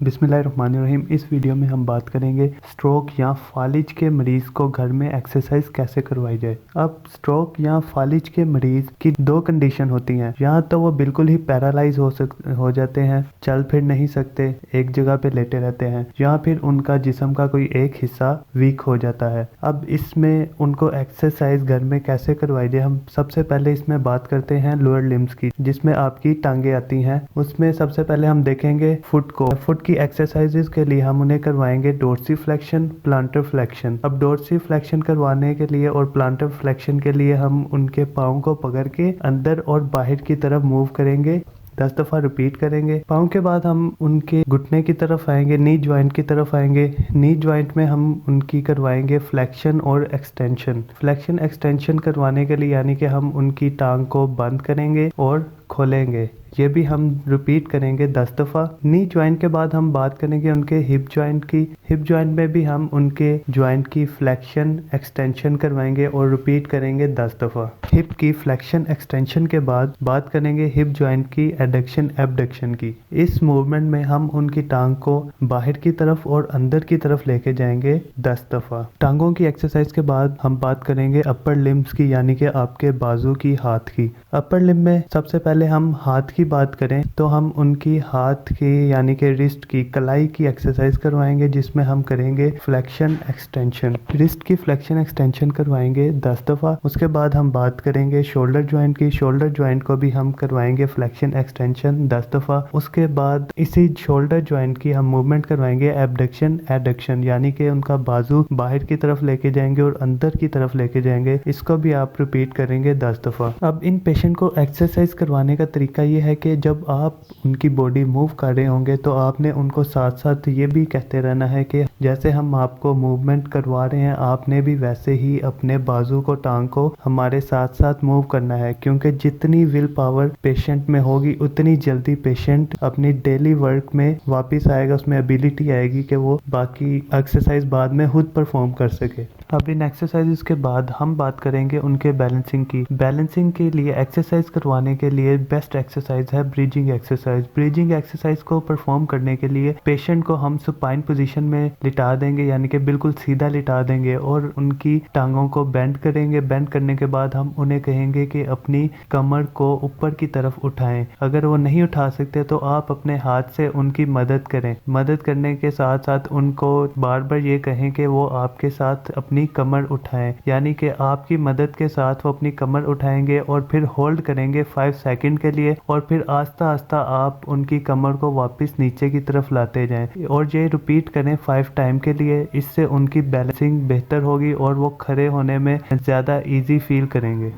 बिस्मिल्लाहिर्रहमानिर्रहीम। इस वीडियो में हम बात करेंगे स्ट्रोक या फालिज के मरीज को घर में एक्सरसाइज कैसे करवाई जाए। अब स्ट्रोक या फालिज के मरीज की दो कंडीशन होती हैं, या तो वो बिल्कुल ही पैरालाइज हो जाते हैं, चल फिर नहीं सकते, एक जगह पे लेटे रहते हैं, या फिर उनका जिस्म का कोई एक हिस्सा वीक हो जाता है। अब इसमें उनको एक्सरसाइज घर में कैसे करवाई जाए, हम सबसे पहले इसमें बात करते हैं लोअर लिम्स की, जिसमें आपकी टांगे आती हैं। उसमें सबसे पहले हम देखेंगे फुट की एक्सरसाइजेस के लिए हम उन्हें करवाएंगे डोर्सी फ्लेक्शन, प्लांटर फ्लेक्शन। अब डोर्सी फ्लेक्शन करवाने के लिए और प्लांटर फ्लेक्शन के लिए हम उनके पाँव को पकड़ के अंदर और बाहर की तरफ मूव करेंगे, 10 दफ़ा रिपीट करेंगे। पाँव के बाद हम उनके घुटने की तरफ आएंगे, नी ज्वाइंट की तरफ आएंगे। नी ज्वाइंट में हम उनकी करवाएंगे फ्लेक्शन और एक्सटेंशन। फ्लेक्शन एक्सटेंशन करवाने के लिए यानी कि हम उनकी टांग को बंद करेंगे और खोलेंगे, ये भी हम रिपीट करेंगे 10 दफ़ा। नी ज्वाइंट के बाद हम बात करेंगे उनके हिप ज्वाइंट की। हिप ज्वाइंट में भी हम उनके ज्वाइंट की फ्लेक्शन एक्सटेंशन करवाएंगे और रिपीट करेंगे 10 दफ़ा। हिप की फ्लेक्शन एक्सटेंशन के बाद बात करेंगे हिप ज्वाइंट की एडक्शन एबडक्शन की। इस मूवमेंट में हम उनकी टांग को बाहर की तरफ और अंदर की तरफ लेके जाएंगे 10 दफ़ा। टांगों की एक्सरसाइज के बाद हम बात करेंगे अपर लिम्स की, यानी कि आपके बाजू की, हाथ की। अपर लिम्ब में सबसे पहले हम हाथ की बात करें तो हम उनकी हाथ की यानी कि रिस्ट की कलाई की एक्सरसाइज करवाएंगे, जिसमें हम करेंगे फ्लेक्शन एक्सटेंशन। रिस्ट की फ्लेक्शन एक्सटेंशन करवाएंगे 10 दफ़ा। उसके बाद हम बात करेंगे शोल्डर ज्वाइंट की। शोल्डर ज्वाइंट को भी हम करवाएंगे फ्लेक्शन एक्सटेंशन 10 दफ़ा। उसके बाद इसी शोल्डर ज्वाइंट की हम मूवमेंट करवाएंगे एबडक्शन एडक्शन, यानी कि उनका बाजू बाहर की तरफ लेके जाएंगे और अंदर की तरफ लेके जाएंगे। इसको भी आप रिपीट करेंगे 10 दफ़ा। अब इन पेशेंट को एक्सरसाइज करवाने का तरीका ये है कि जब आप उनकी बॉडी मूव कर रहे होंगे तो आपने उनको साथ साथ ये भी कहते रहना है कि जैसे हम आपको मूवमेंट करवा रहे हैं, आपने भी वैसे ही अपने बाजू को, टांग को हमारे साथ साथ मूव करना है, क्योंकि जितनी विल पावर पेशेंट में होगी उतनी जल्दी पेशेंट अपनी डेली वर्क में वापस आएगा, उसमें एबिलिटी आएगी कि वो बाकी एक्सरसाइज बाद में खुद परफॉर्म कर सके। अब इन एक्सरसाइजेस के बाद हम बात करेंगे उनके बैलेंसिंग की। बैलेंसिंग के लिए एक्सरसाइज करवाने के लिए बेस्ट एक्सरसाइज है ब्रीजिंग एक्सरसाइज। ब्रीजिंग एक्सरसाइज को परफॉर्म करने के लिए पेशेंट को हम सुपाइन पोजीशन में लिटा देंगे, यानी कि बिल्कुल सीधा लिटा देंगे और उनकी टांगों को बेंड करेंगे। बेंड करने के बाद हम उन्हें कहेंगे कि अपनी कमर को ऊपर की तरफ उठाएं। अगर वो नहीं उठा सकते तो आप अपने हाथ से उनकी मदद करें। मदद करने के साथ साथ उनको बार बार ये कहें कि वो आपके साथ अपनी कमर उठाएं, यानी कि आपकी मदद के साथ वो अपनी कमर उठाएंगे और फिर होल्ड करेंगे 5 सेकंड के लिए, और फिर आस्ता आस्ता आप उनकी कमर को वापस नीचे की तरफ लाते जाएं और ये रिपीट करें 5 टाइम के लिए। इससे उनकी बैलेंसिंग बेहतर होगी और वो खड़े होने में ज़्यादा इजी फील करेंगे।